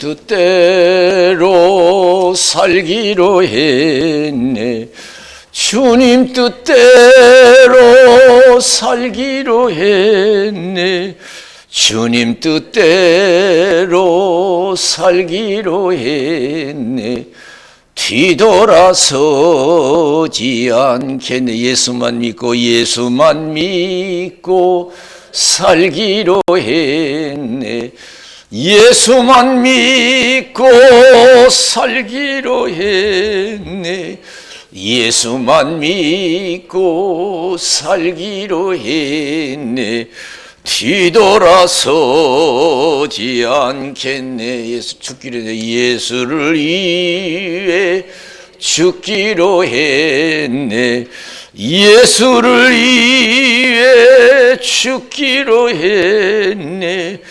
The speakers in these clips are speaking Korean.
뜻대로 살기로 했네. 주님 뜻대로 살기로 했네. 주님 뜻대로 살기로 했네. 뒤돌아서지 않겠네. 예수만 믿고 살기로 했네. 예수만 믿고 살기로 했네. 예수만 믿고 살기로 했네. 뒤돌아서지 않겠네. 예수를 위해 죽기로 했네. 예수를 위해 죽기로 했네.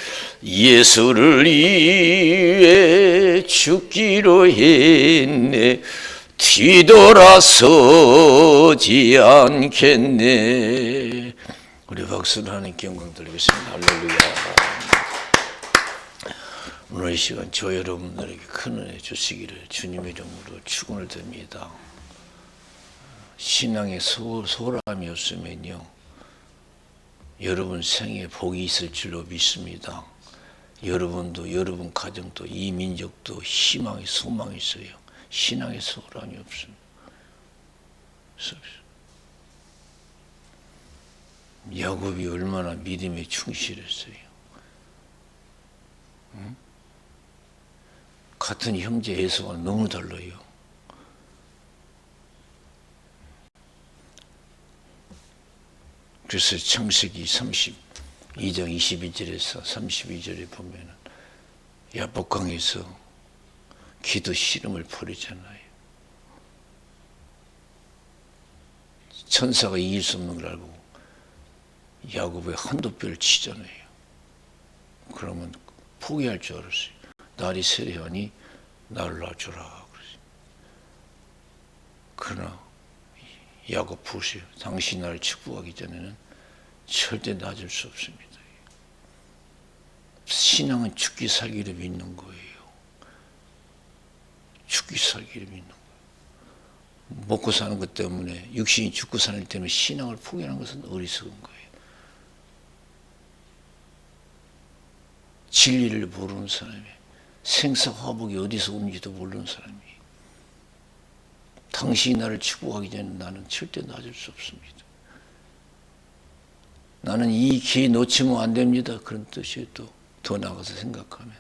예수를 위해 죽기로 했네. 뒤돌아서지 않겠네. 우리 박수를 하나님께 영광 돌리겠습니다. 할렐루야. 오늘 이 시간 저 여러분들에게 큰 은혜 주시기를 주님의 이름으로 축원을 드립니다. 신앙에 소홀함이 없으면요, 여러분 생에 복이 있을 줄로 믿습니다. 여러분도, 여러분 가정도, 이 민족도 희망이, 소망이 있어요. 신앙에 소홀함이 없습니다. 야곱이 얼마나 믿음에 충실했어요. 응? 같은 형제 에서가 너무 달라요. 그래서 창세기 32장 22절에서 32절에 보면은 야복강에서 기도 씨름을 벌이잖아요. 천사가 이길 수 없는 걸 알고 야곱의 한도뼈를 치잖아요. 그러면 포기할 줄 알았어요. 날이 세려하니 나를 놔주라 그러지. 그러나 야곱 보세요. 당신 나를 축복하기 전에는 절대 놔줄 수 없습니다. 신앙은 죽기 살기를 믿는 거예요. 죽기 살기를 믿는 거예요. 먹고 사는 것 때문에, 육신이 죽고 사는 것 때문에 신앙을 포기하는 것은 어리석은 거예요. 진리를 모르는 사람이, 생사화복이 어디서 오는지도 모르는 사람이, 당신이 나를 축복하기 전에 나는 절대 놔줄 수 없습니다. 나는 이 기회 놓치면 안 됩니다. 그런 뜻이에요. 또 더 나가서 생각하면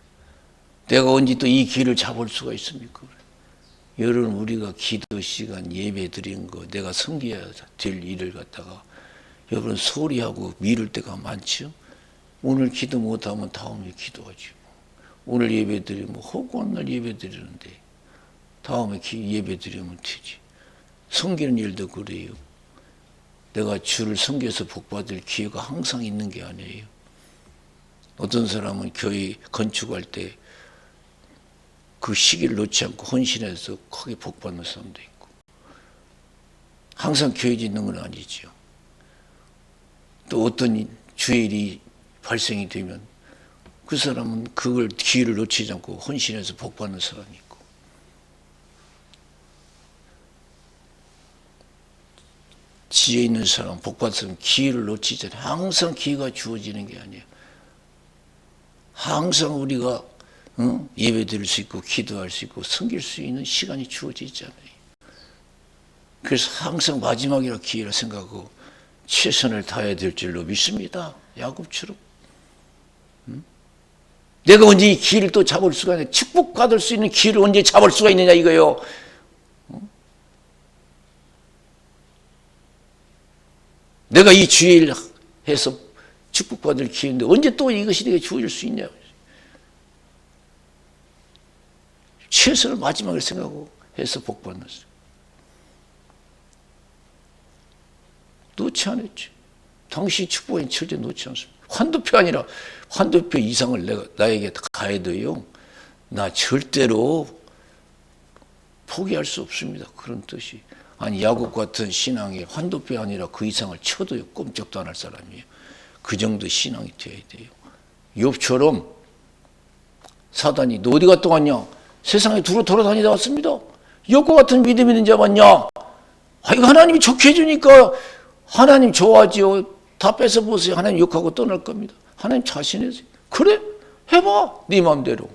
내가 언제 또 이 기회를 잡을 수가 있습니까? 여러분, 우리가 기도 시간 예배 드린 거, 내가 섬겨야 될 일을 갖다가 여러분 소홀히 하고 미룰 때가 많죠. 오늘 기도 못하면 다음에 기도하지. 오늘 예배 드리면 허구한 날 예배 드리는데 다음에 예배 드리면 되지. 섬기는 일도 그래요. 내가 주를 섬겨서 복받을 기회가 항상 있는 게 아니에요. 어떤 사람은 교회 건축할 때 그 시기를 놓지 않고 헌신해서 크게 복받는 사람도 있고, 항상 교회 짓는 건 아니죠. 또 어떤 주일이 발생이 되면 그 사람은 그걸 기회를 놓치지 않고 헌신해서 복받는 사람이 있고, 지혜 있는 사람, 복받은 기회를 놓치지 않아요. 항상 기회가 주어지는 게 아니에요. 항상 우리가 예배 드릴 수 있고 기도할 수 있고 섬길 수 있는 시간이 주어지잖아요. 그래서 항상 마지막이라 기회라 생각하고 최선을 다해야 될 줄로 믿습니다. 야곱처럼. 내가 언제 이 기회를 또 잡을 수가 있냐. 축복받을 수 있는 기회를 언제 잡을 수가 있느냐 이거요. 내가 이 주일 해서 축복받을 기회인데 언제 또 이것이 내게 주어질 수 있냐. 최선을 마지막에 생각하고 해서 복받는 거예요. 놓지 않았지. 당신 축복은 절대 놓지 않습니다. 환도표 아니라 환도표 이상을 나에게 가야 돼요. 나 절대로 포기할 수 없습니다. 그런 뜻이. 아니, 야곱 같은 신앙이 환도표 아니라 그 이상을 쳐도요 꼼짝도 안 할 사람이에요. 그 정도 신앙이 돼야 돼요. 욥처럼 사단이 너 어디 갔다 왔냐? 세상에 두루 돌아다니다 왔습니다. 여과 같은 믿음 있는 자 맞냐? 아, 이거 하나님이 좋게 해주니까 하나님 좋아하지요. 다 뺏어보세요. 하나님 욕하고 떠날 겁니다. 하나님 자신해서 그래? 해봐. 네 마음대로.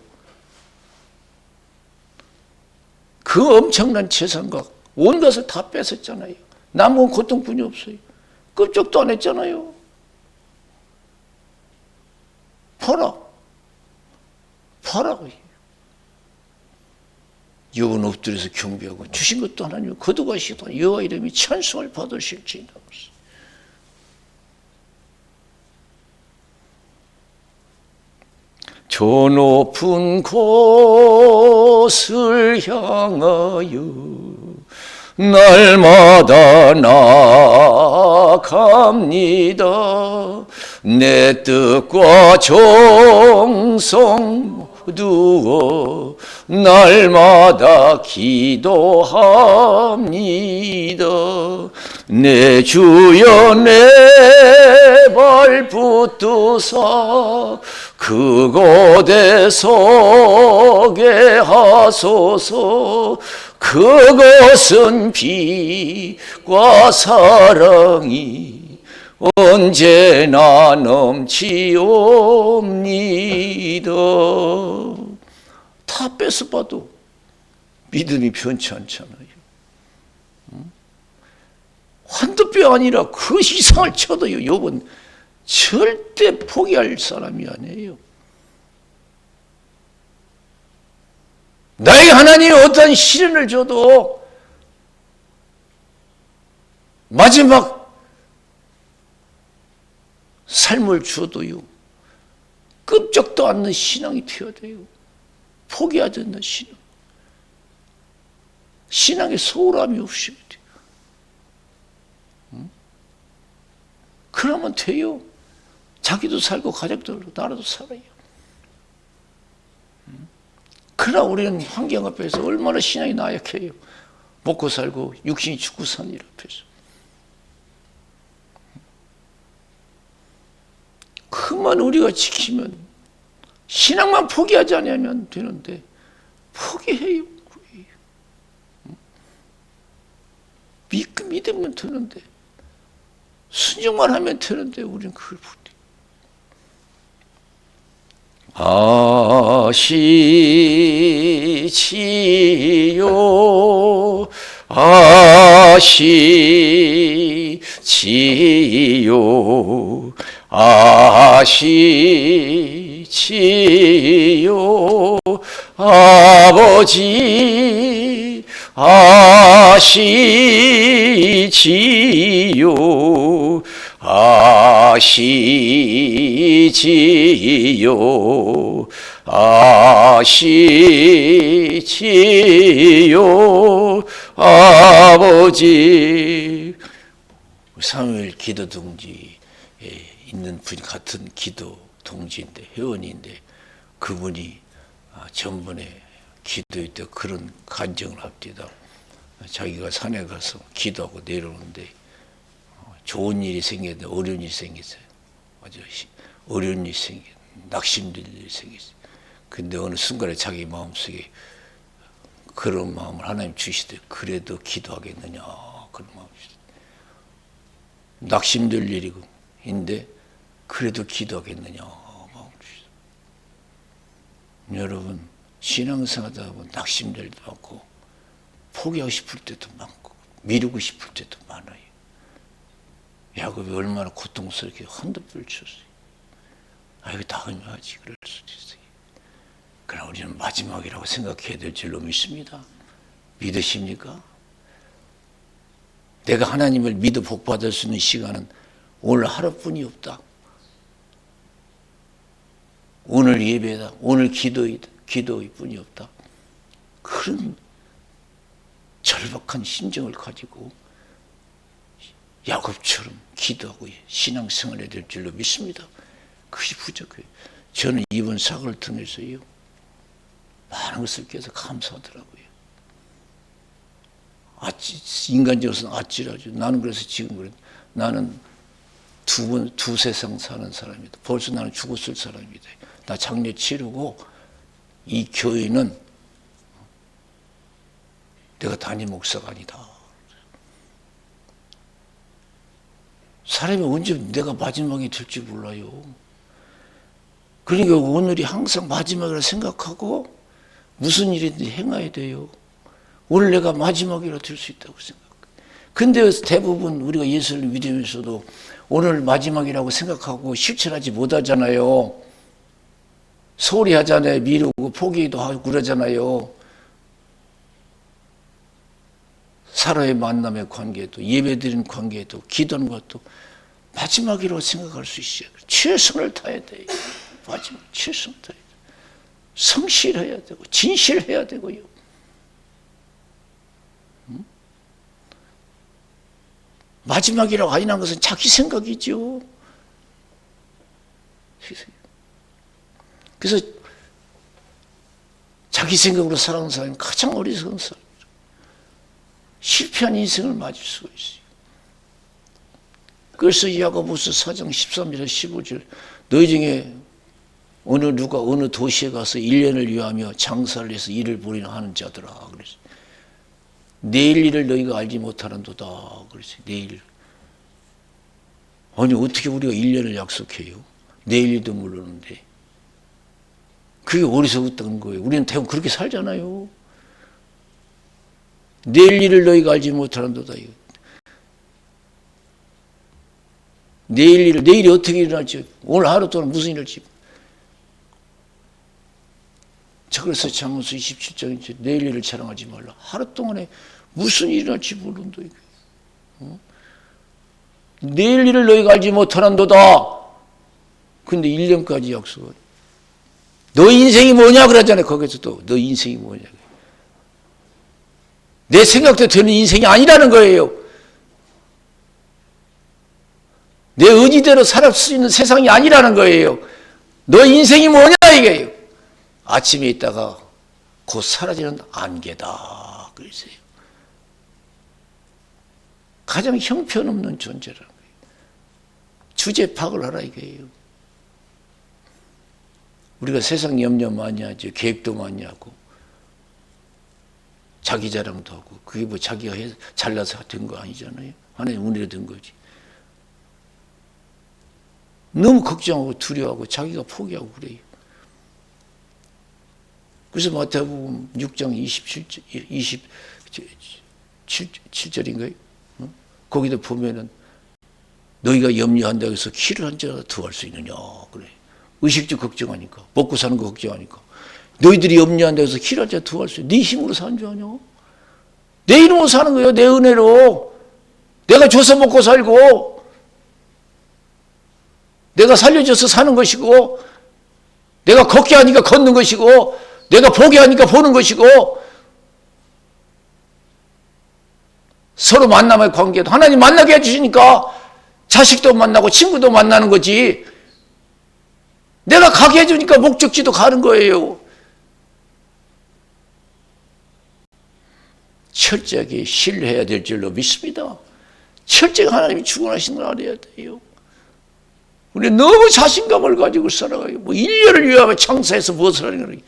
그 엄청난 재산과 온 것을 다 뺏었잖아요. 남은 고통뿐이 없어요. 끔찍도 안 했잖아요. 팔아. 여호와는 엎드려서 경배하고 주신 것도 하나님 거두가시다. 여호와 이름이 찬송을 받으실지니라. 저 높은 곳을 향하여 날마다 나아갑니다. 내 뜻과 정성 두어 날마다 기도합니다. 내 주여 내 발 붙드사 그곳에 서게 하소서. 그것은 빛과 사랑이 언제나 넘치옵니다. 다 뺏어봐도 믿음이 변치 않잖아요. 한두 배 아니라 그 이상을 쳐도요. 욥은 절대 포기할 사람이 아니에요. 나에게 하나님이 어떠한 시련을 줘도 마지막 삶을 주어도요. 끔찍도 않는 신앙이 되어야 돼요. 포기하지 않는 신앙. 신앙에 소홀함이 없으면 돼요. 그러면 돼요. 자기도 살고 가족도 살고 나라도 살아요. 그러나 우리는 환경 앞에서 얼마나 신앙이 나약해요. 먹고 살고 육신이 죽고 사는 일 앞에서. 그만 우리가 지키면 신앙만 포기하지 않으면 되는데 포기해요. 믿으면 되는데 순종만 하면 되는데 우리는 그걸 못해요. 아시지요 아시지요 아시지요 아버지 아시지요 아시지요 아시지요 아버지. 사무엘 기도 동지에 있는 분 같은 기도 동지인데 회원인데 그분이 전번에 기도할 때 그런 간증을 합니다. 자기가 산에 가서 기도하고 내려오는데 좋은 일이 생겼는데 어려운 일이 생겼어요. 아주 어려운 일이 생겼어요. 낙심될 일이 생겼어요. 근데 어느 순간에 자기 마음속에 그런 마음을 하나님 주시되 그래도 기도하겠느냐 그런 마음이 낙심될 일인데 그래도 기도하겠느냐 마음을 주시되. 여러분 신앙생활하다 보면 낙심될 때도 많고 포기하고 싶을 때도 많고 미루고 싶을 때도 많아요. 야곱이 얼마나 고통스럽게 한듭을 쳤어요. 이거 당연하지 그럴 수도 있어요. 그러나 우리는 마지막이라고 생각해야 될 줄로 믿습니다. 믿으십니까? 내가 하나님을 믿어 복받을 수 있는 시간은 오늘 하루뿐이 없다. 오늘 예배다. 오늘 기도일 뿐이 없다. 그런 절박한 심정을 가지고 야곱처럼 기도하고 신앙생활해야 될 줄로 믿습니다. 그것이 부족해요. 저는 이번 사고를 통해서요 많은 것을 깨서 감사하더라고요. 인간적으로서는 아찔하죠. 나는 그래서 지금 그래. 나는 두 세상 사는 사람이다. 벌써 나는 죽었을 사람이다. 나 장례 치르고 이 교회는 내가 담임 목사가 아니다. 사람이 언제 내가 마지막이 될지 몰라요. 그러니까 오늘이 항상 마지막이라 생각하고 무슨 일이든지 행해야 돼요. 오늘 내가 마지막이라 될 수 있다고 생각해요. 근데 대부분 우리가 예수를 믿으면서도 오늘 마지막이라고 생각하고 실천하지 못하잖아요. 소홀히 하잖아요. 미루고 포기도 하고 그러잖아요. 사람의 만남의 관계도 예배드리는 관계도 기도하는 것도 마지막이라고 생각할 수 있어요. 최선을 다해야 돼요. 마지막 최선을 다해야 돼요. 성실해야 되고 진실해야 되고요. 마지막이라고 아니라는 것은 자기 생각이죠. 그래서 자기 생각으로 살아가는 사람이 가장 어리석은 사람이에요. 실패한 인생을 맞을 수가 있어요. 그래서 야고보서 4장 13절 15절 너희 중에 어느 누가 어느 도시에 가서 1년을 위하며 장사를 해서 일을 벌이나 하는 자들아 그랬어요. 내일 일을 너희가 알지 못하는도다 그랬어요. 내일. 아니 어떻게 우리가 1년을 약속해요? 내일 일도 모르는데. 그게 어리석었던 거예요. 우리는 대부분 그렇게 살잖아요. 내일 일을 너희가 알지 못하는도다. 내일이 어떻게 일어날지, 오늘 하루 동안 무슨 일을지. 그래서 잠언서 27장에 내일 일을 자랑하지 말라. 하루 동안에 무슨 일이 날지 모른다. 내일 일을 너희가 알지 못하는도다. 근데 1년까지 약속은. 너 인생이 뭐냐 그러잖아요. 거기서도 너 인생이 뭐냐. 내 생각대로 되는 인생이 아니라는 거예요. 내 의지대로 살 수 있는 세상이 아니라는 거예요. 너 인생이 뭐냐 이게요. 아침에 있다가 곧 사라지는 안개다. 그러세요. 가장 형편없는 존재라는 거예요. 주제 파악을 하라 이거예요. 우리가 세상 염려 많이 하죠. 계획도 많이 하고 자기 자랑도 하고 그게 뭐 자기가 잘나서 된 거 아니잖아요. 하나님 은혜로 된 거지. 너무 걱정하고 두려워하고 자기가 포기하고 그래요. 그래서 마태복음 6장 27절인가요? 거기도 보면은 너희가 염려한다고 해서 키를 한 자라도 더할 수 있느냐 그래. 의식주 걱정하니까 먹고 사는 거 걱정하니까 너희들이 염려한다고 해서 키를 한 자라도 더할 수 있냐. 네 힘으로 사는 줄 아냐? 내 이름으로 사는 거예요. 내 은혜로. 내가 줘서 먹고 살고 내가 살려줘서 사는 것이고 내가 걷게 하니까 걷는 것이고 내가 보게 하니까 보는 것이고 서로 만남의 관계도 하나님 만나게 해주시니까 자식도 만나고 친구도 만나는 거지. 내가 가게 해주니까 목적지도 가는 거예요. 철저하게 신뢰해야 될 줄로 믿습니다. 철저히 하나님이 주관하시는 걸 알아야 돼요. 우리 너무 자신감을 가지고 살아가요. 뭐 1년을 위하여 창사해서 무엇을 하는 거예요.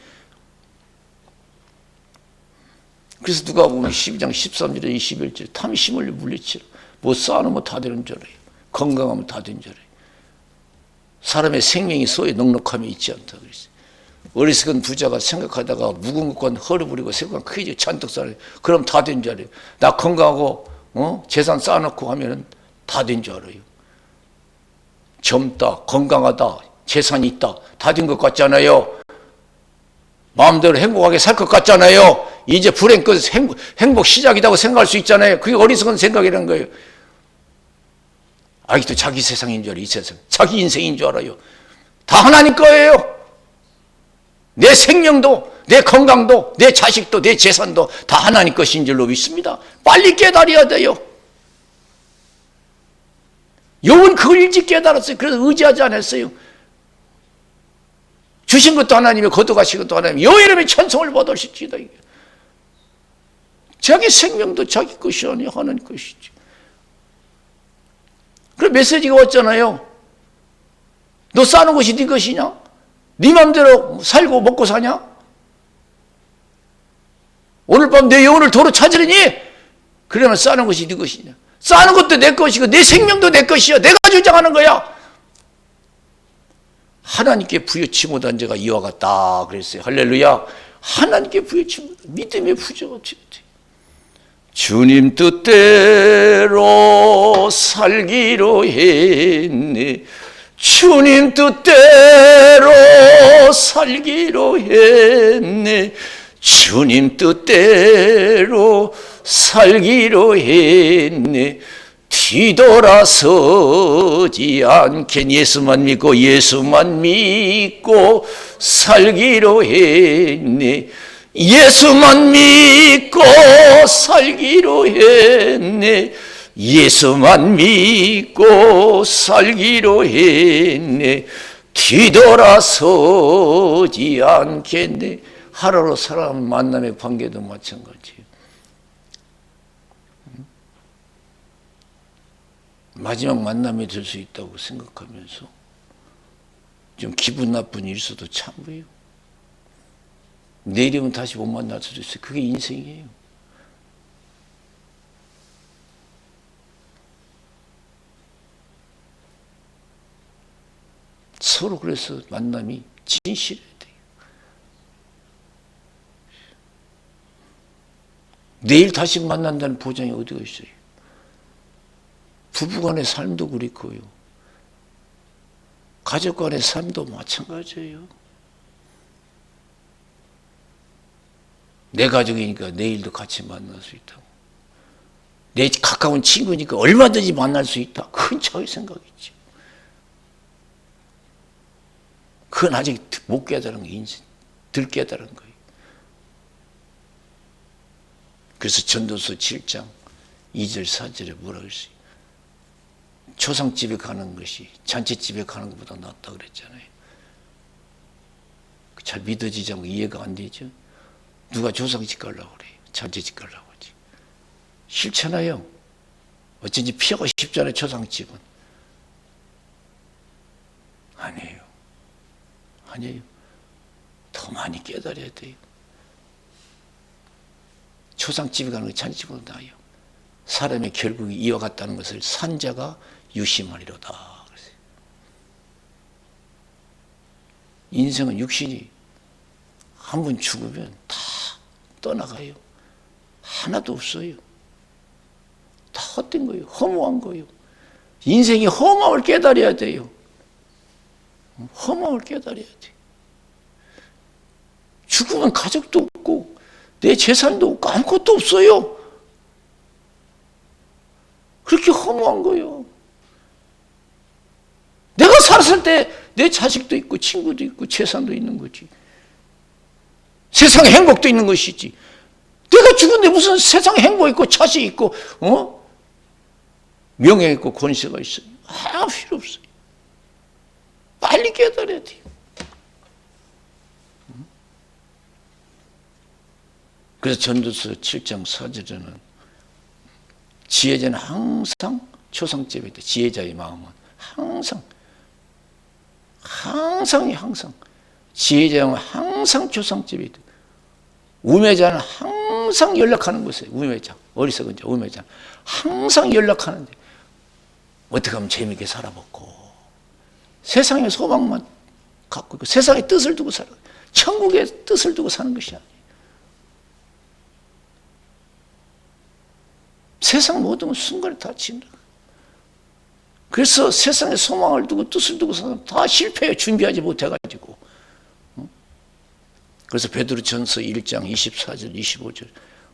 그래서 누가 보면 12장 13절에 21절 탐심을 물리치라. 뭐 쌓아놓으면 다 되는 줄 알아요. 건강하면 다 되는 줄 알아요. 사람의 생명이 소에 넉넉함이 있지 않다 그랬어요. 어리석은 부자가 생각하다가 묵은 것과 헐어버리고 생각 크게 잔뜩 쌓아요. 그럼 다 된 줄 알아요. 나 건강하고 재산 쌓아놓고 하면 다 된 줄 알아요. 젊다, 건강하다, 재산이 있다, 다 된 것 같잖아요. 마음대로 행복하게 살 것 같잖아요. 이제 불행 끝, 행복 시작이라고 생각할 수 있잖아요. 그게 어리석은 생각이라는 거예요. 아직도 자기 세상인 줄 알아요. 이 세상. 자기 인생인 줄 알아요. 다 하나님 거예요. 내 생명도, 내 건강도, 내 자식도, 내 재산도 다 하나님 것인 줄로 믿습니다. 빨리 깨달아야 돼요. 욥은 그걸 일찍 깨달았어요. 그래서 의지하지 않았어요. 주신 것도 하나님이 거둬가신 것도 하나님이 여호와 이름의 찬송을 받으실지다. 자기 생명도 자기 것이 아니야 하나님 것이지. 그래 메시지가 왔잖아요. 너 싸는 것이 네 것이냐? 네 맘대로 살고 먹고 사냐? 오늘 밤 내 영혼을 도로 찾으려니 그러면 싸는 것이 네 것이냐. 싸는 것도 내 것이고 내 생명도 내 것이야. 내가 주장하는 거야. 하나님께 부여치 못한 자가 이와 같다 그랬어요. 할렐루야. 하나님께 부여치 못한 믿음의 부자가 되었대. 주님 뜻대로 살기로 했네. 주님 뜻대로 살기로 했네. 주님 뜻대로 살기로 했네. 뒤돌아서지 않겠. 예수만 믿고 살기로 했네. 예수만 믿고 살기로 했네. 예수만 믿고 살기로 했네. 뒤돌아서지 않겠네. 하루로 사람 만남의 관계도 마찬가지예요. 마지막 만남이 될 수 있다고 생각하면서 좀 기분 나쁜 일수도 참고요. 내일이면 다시 못 만날 수도 있어요. 그게 인생이에요. 서로 그래서 만남이 진실해야 돼요. 내일 다시 만난다는 보장이 어디가 있어요? 부부간의 삶도 그렇고요. 가족간의 삶도 마찬가지예요. 내 가족이니까 내일도 같이 만날 수 있다고. 내 가까운 친구니까 얼마든지 만날 수 있다. 큰 차의 생각이죠. 그건 아직 못 깨달은 게 인생, 덜 깨달은 거예요. 그래서 전도서 7장 2절 4절에 뭐라 그랬어요? 초상집에 가는 것이 잔치집에 가는 것보다 낫다 그랬잖아요. 잘 믿어지지 않고 이해가 안 되죠. 누가 조상집 가려고 그래요? 잔치집 가려고 하지. 싫잖아요. 어쩐지 피하고 싶잖아요. 초상집은. 아니에요. 아니에요. 더 많이 깨달아야 돼요. 초상집에 가는 게 잔치집보다 나아요. 사람의 결국이 이와 같다는 것을 산자가 유심하리로다. 그랬어요. 인생은 육신이 한 번 죽으면 다 떠나가요. 하나도 없어요. 다 헛된 거예요. 허무한 거예요. 인생이 허무함을 깨달아야 돼요. 허무함을 깨달아야 돼요. 죽으면 가족도 없고 내 재산도 없고 아무것도 없어요. 그렇게 허무한 거예요. 내가 살았을 때 내 자식도 있고 친구도 있고 재산도 있는 거지. 세상에 행복도 있는 것이지. 내가 죽은데 무슨 세상에 행복 있고 자식 있고 명예 있고 권세가 있어요. 아무 필요 없어요. 빨리 깨달아야 돼요. 그래서 전도서 7장 4절에는 지혜자는 항상 초상집에 있다. 지혜자의 마음은 항상 지혜자는 항상 초상집에 있다. 우매자는 항상 연락하는 곳이에요. 우매자, 어리석은 자, 우매자 항상 연락하는데 어떻게 하면 재미있게 살아먹고 세상의 소망만 갖고 있고 세상의 뜻을 두고 살아. 천국의 뜻을 두고 사는 것이 아니에요. 세상 모든 건 순간에 다 지나. 그래서 세상에 소망을 두고 뜻을 두고 사는 다 실패해요. 준비하지 못해가지고. 그래서 베드로전서 1장 24절 25절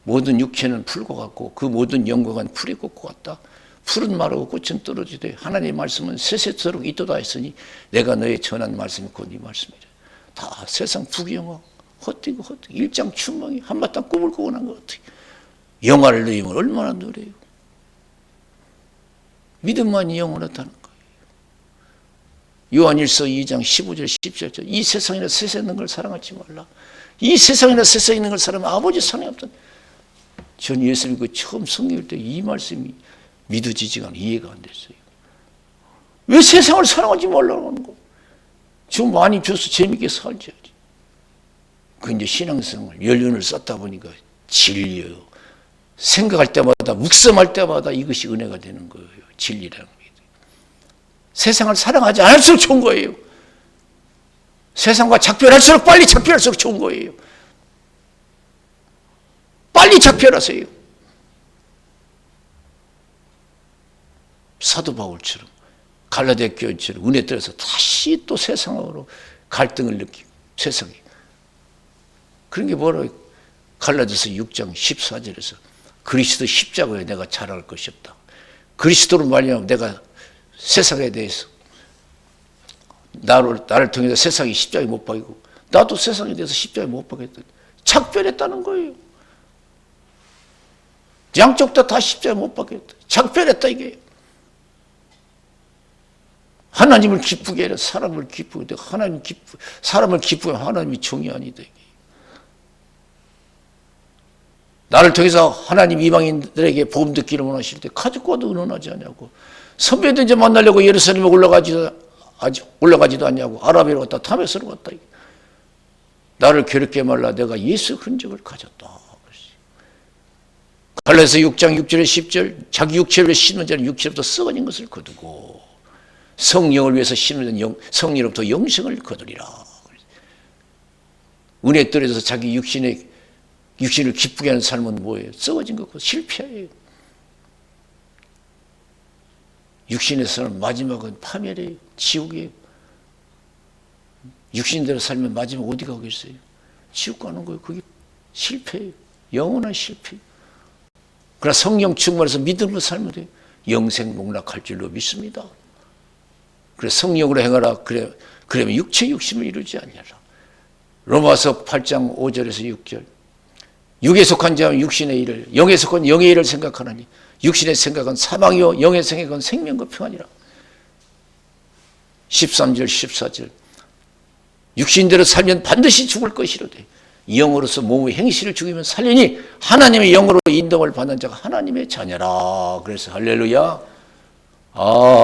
모든 육체는 풀과 같고 그 모든 영광은 풀이 꽃과 같다. 풀은 마르고 꽃은 떨어지되 하나님의 말씀은 세세토록 있도다 했으니 내가 너의 전한 말씀이 곧 이 말씀이라. 다 세상 부귀영화 헛되고 일장 춘망이 한바탕 꿈을 꾸고 난 것 같아요. 영화를 누리면 얼마나 누려요. 믿음만이 영원하다는 거예요. 요한일서 2장 15절 17절 이 세상이나 세상에 있는 걸 사랑하지 말라. 이 세상이나 세상에 있는 걸 사랑하면 아버지 사랑이 없다. 전 예수 믿고 처음 성경일 때 이 말씀이 믿어지지가 않아. 이해가 안 됐어요. 왜 세상을 사랑하지 말라고 하는 거예요? 좀 많이 줘서 재밌게 살자지. 그 이제 신앙생활 연륜을 쌓다 보니까 진리요. 생각할 때마다, 묵념할 때마다 이것이 은혜가 되는 거예요. 진리라는 게. 세상을 사랑하지 않을수록 좋은 거예요. 세상과 작별할수록 빨리 작별할수록 좋은 거예요. 빨리 작별하세요. 사도 바울처럼, 갈라디아 교회처럼 은혜 들어서 다시 또 세상으로 갈등을 느끼고, 세상이. 그런 게 뭐라고 갈라디아서 6장 14절에서 그리스도 십자가에 내가 자랑할 것이 없다. 그리스도로 말미암아 내가 세상에 대해서 나를 통해서 세상이 십자가에 못 박이고 나도 세상에 대해서 십자가에 못 박겠다. 작별했다는 거예요. 양쪽 다 십자가에 못 박겠다. 작별했다 이게. 하나님을 기쁘게 해라. 사람을 기쁘게 해. 사람을 기쁘게 하면 하나님이 종이 아니다. 나를 통해서 하나님 이방인들에게 복음 듣기를 원하실 때 가족과도 의논하지 않냐고. 선배들 이제 만나려고 예루살렘에 올라가지도 않냐고. 아라비아로 갔다 다메섹으로 갔다. 나를 괴롭게 말라 내가 예수 흔적을 가졌다. 갈라디아서 6장 6절에 10절 자기 육체를 심는 자는 육체로부터 썩어진 것을 거두고 성령을 위해서 심는 성령으로부터 영생을 거두리라. 은혜 떨어져서 자기 육신을 기쁘게 하는 삶은 뭐예요? 썩어진 거고 실패예요. 육신의 삶은 마지막은 파멸이에요. 지옥이에요. 육신대로 살면 마지막 어디 가겠어요? 지옥 가는 거예요. 그게 실패예요. 영원한 실패예요. 그러나 성령 충만해서 믿음으로 살면 돼요. 영생 복락할 줄로 믿습니다. 그래서 성령으로 행하라. 그러면 육체 욕심을 이루지 않냐라. 로마서 8장 5절에서 6절. 육에 속한 자는 육신의 일을, 영에 속한 영의 일을 생각하나니 육신의 생각은 사망이요 영의 생각은 생명과 평안이라. 13절 14절. 육신대로 살면 반드시 죽을 것이로되 영으로서 몸의 행실을 죽이면 살리니 하나님의 영으로 인도를 받는 자가 하나님의 자녀라. 그래서 할렐루야. 아시지요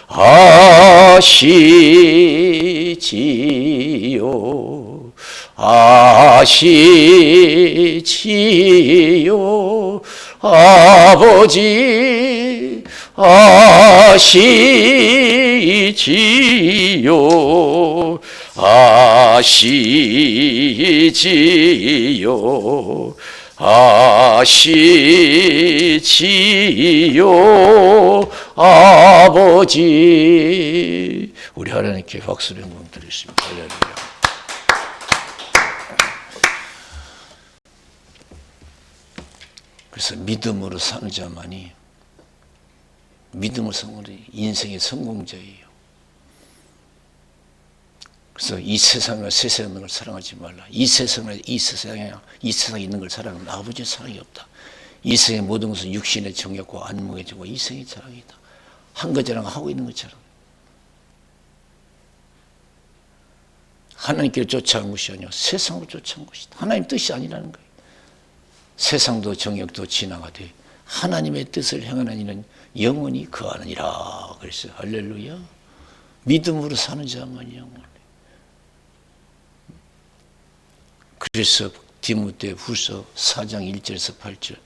아시지요 아시지요 아버지 아시지요 아시지요 아시지요 아버지. 우리 하나님께 박수를 한번 드리겠습니다. 할렐루야. 그래서 믿음으로 사는 자만이 믿음으로 사는 인생의 성공자예요. 그래서 이 세상을 세상에 있는 걸 사랑하지 말라. 이 세상에 있는 걸 사랑하면 아버지의 사랑이 없다. 이 세상의 모든 것은 육신의 정욕과 안목의 정욕과 이생의 사랑이다. 한 가지랑 하고 있는 것처럼. 하나님께로 쫓아간 것이 아니라 세상으로 쫓아간 것이다. 하나님 뜻이 아니라는 거예요. 세상도 정욕도 지나가되 하나님의 뜻을 행하는 이는 영원히 거하느니라. 그래서 할렐루야. 믿음으로 사는 자만이 영원히. 그래서 디모데 후서 4장 1절에서 8절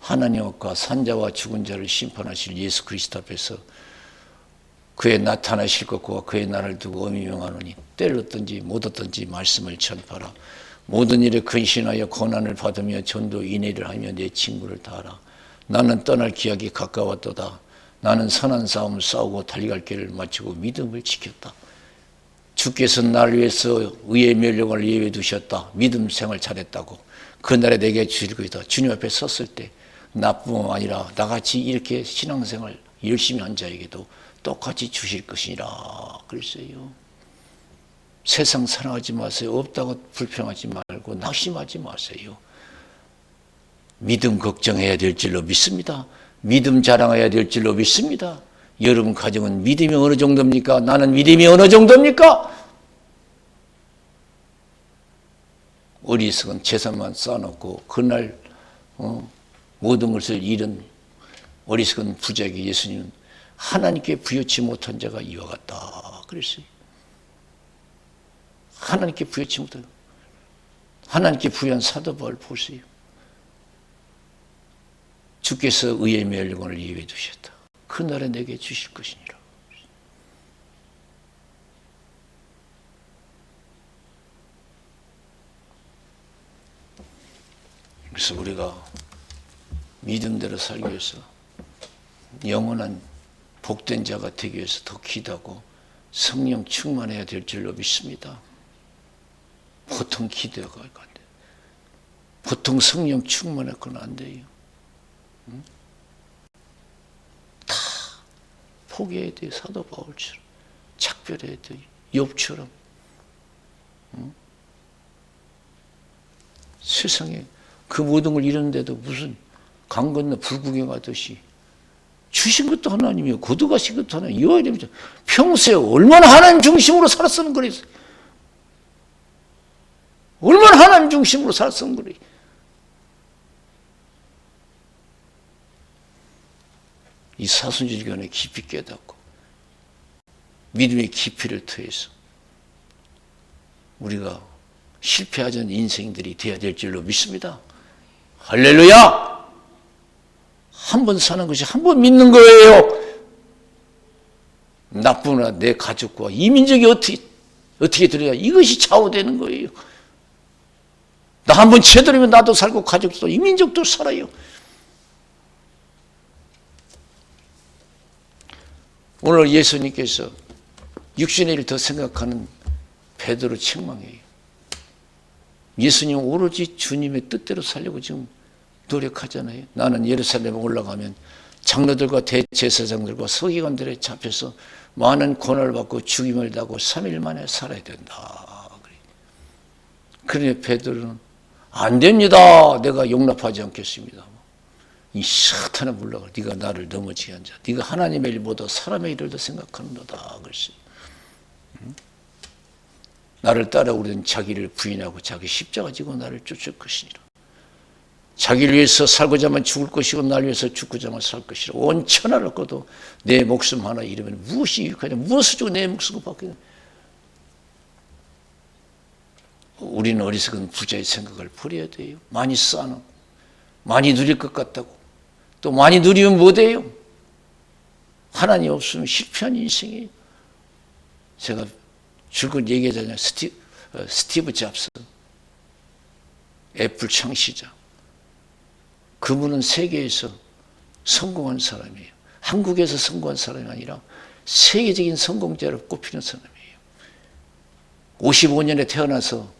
하나님 앞과 산자와 죽은 자를 심판하실 예수 그리스도 앞에서 그의 나타나실 것과 그의 날을 두고 엄히 명하노니 때를 얻든지 못 얻든지 말씀을 전파하라. 모든 일에 근신하여 고난을 받으며 전도 인내를 하며 내 친구를 다하라. 나는 떠날 기약이 가까웠도다. 나는 선한 싸움을 싸우고 달려갈 길을 마치고 믿음을 지켰다. 주께서 나를 위해서 의의 멸령을 예외 두셨다. 믿음 생활 잘했다고. 그날에 내게 주실 것이다. 주님 앞에 섰을 때 나뿐만 아니라 나같이 이렇게 신앙생활 열심히 한 자에게도 똑같이 주실 것이니라. 그랬어요. 세상 사랑하지 마세요. 없다고 불평하지 말고 낙심하지 마세요. 믿음 걱정해야 될 줄로 믿습니다. 믿음 자랑해야 될 줄로 믿습니다. 여러분 가정은 믿음이 어느 정도입니까? 나는 믿음이 어느 정도입니까? 어리석은 재산만 쌓아놓고 그날 모든 것을 잃은 어리석은 부자에게 예수님은 하나님께 부여치 못한 자가 이와 같다 그랬어요. 하나님께 부여치 못해요. 하나님께 부여한 사도 바울 보세요. 주께서 의의 멸관을 예비해 두셨다. 그 날에 내게 주실 것이니라. 그래서 우리가 믿음대로 살기 위해서 영원한 복된 자가 되기 위해서 더 기도하고 성령 충만해야 될 줄로 믿습니다. 보통 기도가 안 돼. 보통 성령 충만했거나 안 돼요. 다 포기해야 돼요. 사도 바울처럼. 작별해야 돼요. 욥처럼. 세상에 그 모든 걸 잃었는데도 무슨 강 건너 불구경하듯이 주신 것도 하나님이요. 거두가신 것도 하나님. 이어야 됩니다. 평소에 얼마나 하나님 중심으로 살았으면 그랬어요. 얼마나 하나님 중심으로 살았으면 그래. 이 사순절견에 깊이 깨닫고 믿음의 깊이를 더해서 우리가 실패하지 않은 인생들이 되어야 될 줄로 믿습니다. 할렐루야! 한 번 사는 것이 한 번 믿는 거예요. 나쁘나 내 가족과 이민족이 어떻게 들어야 이것이 좌우되는 거예요. 나 한 번 채들으면 나도 살고 가족도 이민족도 살아요. 오늘 예수님께서 육신의 일을 더 생각하는 베드로 책망이에요. 예수님 오로지 주님의 뜻대로 살려고 지금 노력하잖아요. 나는 예루살렘에 올라가면 장로들과 대제사장들과 서기관들에 잡혀서 많은 고난을 받고 죽임을 당하고 3일 만에 살아야 된다. 그러니 베드로는 안 됩니다. 내가 용납하지 않겠습니다. 이 사탄아 물러가. 네가 나를 넘어지게 한 자. 네가 하나님의 일보다 사람의 일을 더 생각하는도다. 그랬어요. 나를 따라오려는 자기를 부인하고 자기 십자가 지고 나를 쫓을 것이니라. 자기를 위해서 살고자 하면 죽을 것이고 나를 위해서 죽고자 하면 살 것이라. 온 천하를 얻고도 내 목숨 하나 잃으면 무엇이 유익하냐. 무엇을 주고 내 목숨을 받겠냐. 우리는 어리석은 부자의 생각을 버려야 돼요. 많이 쌓아놓고 많이 누릴 것 같다고 또 많이 누리면 못해요. 하나님 없으면 실패한 인생이에요. 제가 줄곧 얘기하잖아요. 스티브 잡스 애플 창시자. 그분은 세계에서 성공한 사람이에요. 한국에서 성공한 사람이 아니라 세계적인 성공자로 꼽히는 사람이에요. 55년에 태어나서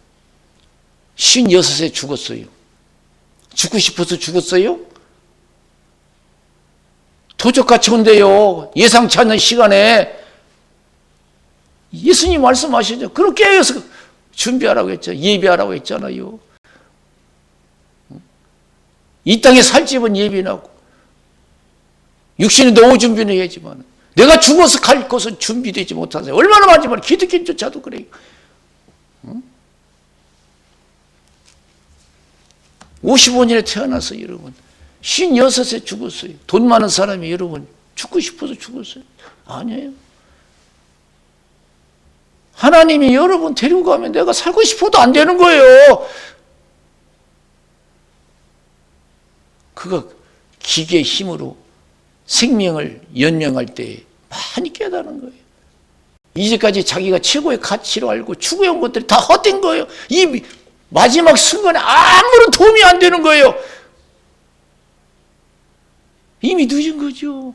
56세 죽었어요. 죽고 싶어서 죽었어요? 도적같이 온대요. 예상치 않는 시간에. 예수님 말씀하시죠. 그렇게 해서 준비하라고 했죠. 예비하라고 했잖아요. 이 땅에 살 집은 예비하고 육신이 노후 준비는 해야지만 내가 죽어서 갈 곳은 준비되지 못하세요. 얼마나 많지만 기득권조차도 그래요. 55년에 태어나서 여러분 56세 죽었어요. 돈 많은 사람이 여러분 죽고 싶어서 죽었어요. 아니에요. 하나님이 여러분 데리고 가면 내가 살고 싶어도 안 되는 거예요. 그가 기계의 힘으로 생명을 연명할 때 많이 깨달은 거예요. 이제까지 자기가 최고의 가치로 알고 추구해온 것들이 다 헛된 거예요. 이 마지막 순간에 아무런 도움이 안 되는 거예요. 이미 늦은 거죠.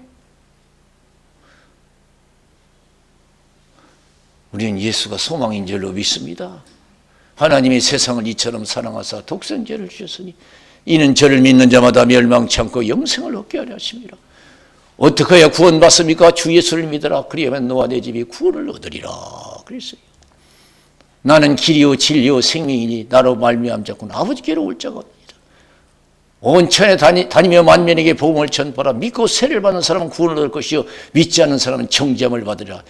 우리는 예수가 소망인 줄로 믿습니다. 하나님이 세상을 이처럼 사랑하사 독생자를 주셨으니 이는 저를 믿는 자마다 멸망치 않고 영생을 얻게 하려 하심이라. 어떻게 해야 구원받습니까? 주 예수를 믿으라. 그리하면 너와 내 집이 구원을 얻으리라. 그랬어요. 나는 길이요 진리요 생명이니 나로 말미암 자꾸는 아버지께로 올 자가 없느니라. 온 천에 다니며 만민에게 복음을 전파하라. 믿고 세례를 받는 사람은 구원을 얻을 것이요 믿지 않는 사람은 정죄함을 받으리라.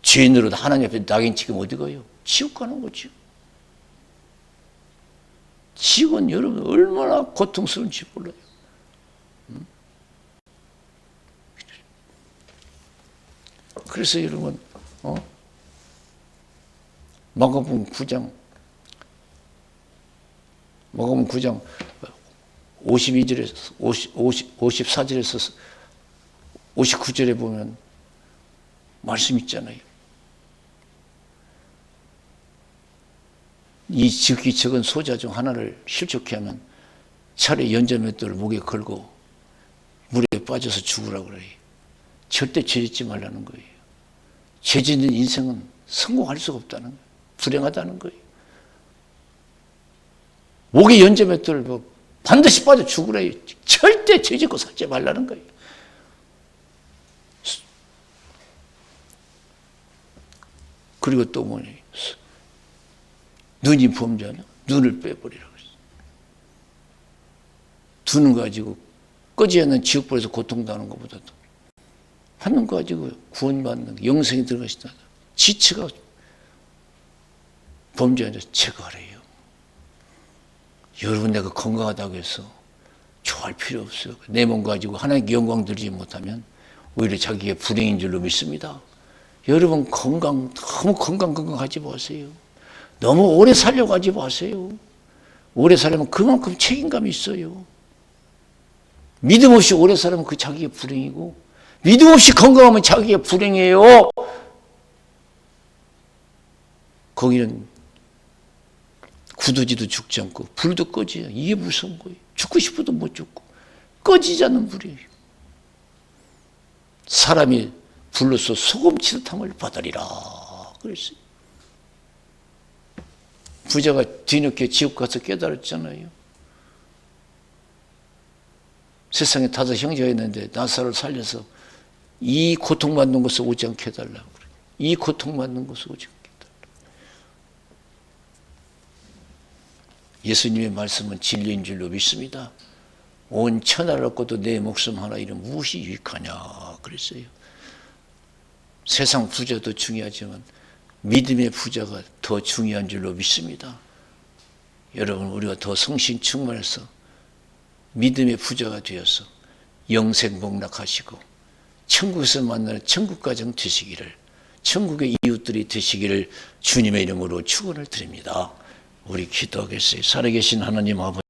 죄인으로 하나님 앞에 낙인 찍으면 어디 가요? 지옥 가는 거죠. 지옥은 여러분 얼마나 고통스러운지 몰라요. 그래서 여러분 마가복음 9장 52절에서 54절에서 59절에 보면 말씀 있잖아요. 이 지극히 적은 소자 중 하나를 실족케 하면 차라리 연자맷돌을 목에 걸고 물에 빠져서 죽으라고 그래요. 절대 죄 짓지 말라는 거예요. 죄 짓는 인생은 성공할 수가 없다는 거예요. 불행하다는 거예요. 목에 연자맷돌을 반드시 빠져 죽으래요. 절대 죄 짓고 살지 말라는 거예요. 그리고 또 뭐냐, 눈이 범죄하냐? 눈을 빼버리라고 그랬어요. 눈 가지고 꺼지 않는 지옥불에서 고통당하는 것보다도 하는 거 가지고 구원받는 영생이 들어가시다. 지체가 범죄하냐? 제거하래요. 여러분, 내가 건강하다고 해서 좋아할 필요 없어요. 내 몸 가지고 하나님께 영광 드리지 못하면 오히려 자기의 불행인 줄로 믿습니다. 여러분, 너무 건강하지 마세요. 너무 오래 살려고 하지 마세요. 오래 살려면 그만큼 책임감이 있어요. 믿음 없이 오래 살면 그 자기의 불행이고, 믿음 없이 건강하면 자기의 불행이에요. 거기는 굳어지도 죽지 않고 불도 꺼지요. 이게 무서운 거예요. 죽고 싶어도 못 죽고 꺼지지 않는 불이에요. 사람이 불로서 소금치듯 함을 받으리라 그랬어요. 부자가 뒤늦게 지옥 가서 깨달았잖아요. 세상에 5 형제가 있는데 나사로를 살려서 이 고통받는 곳에 오지 않게 해달라고 그래요. 이 고통받는 곳에 오지 않게 해달라고. 예수님의 말씀은 진리인 줄로 믿습니다. 온 천하를 얻고도 내 목숨 하나 잃으면 무엇이 유익하냐 그랬어요. 세상 부자도 중요하지만 믿음의 부자가 더 중요한 줄로 믿습니다. 여러분, 우리가 더 성신 충만해서 믿음의 부자가 되어서 영생 복락하시고 천국에서 만나는 천국 가정 되시기를, 천국의 이웃들이 되시기를 주님의 이름으로 축원을 드립니다. 우리 기도하겠어요. 살아계신 하나님 아버지,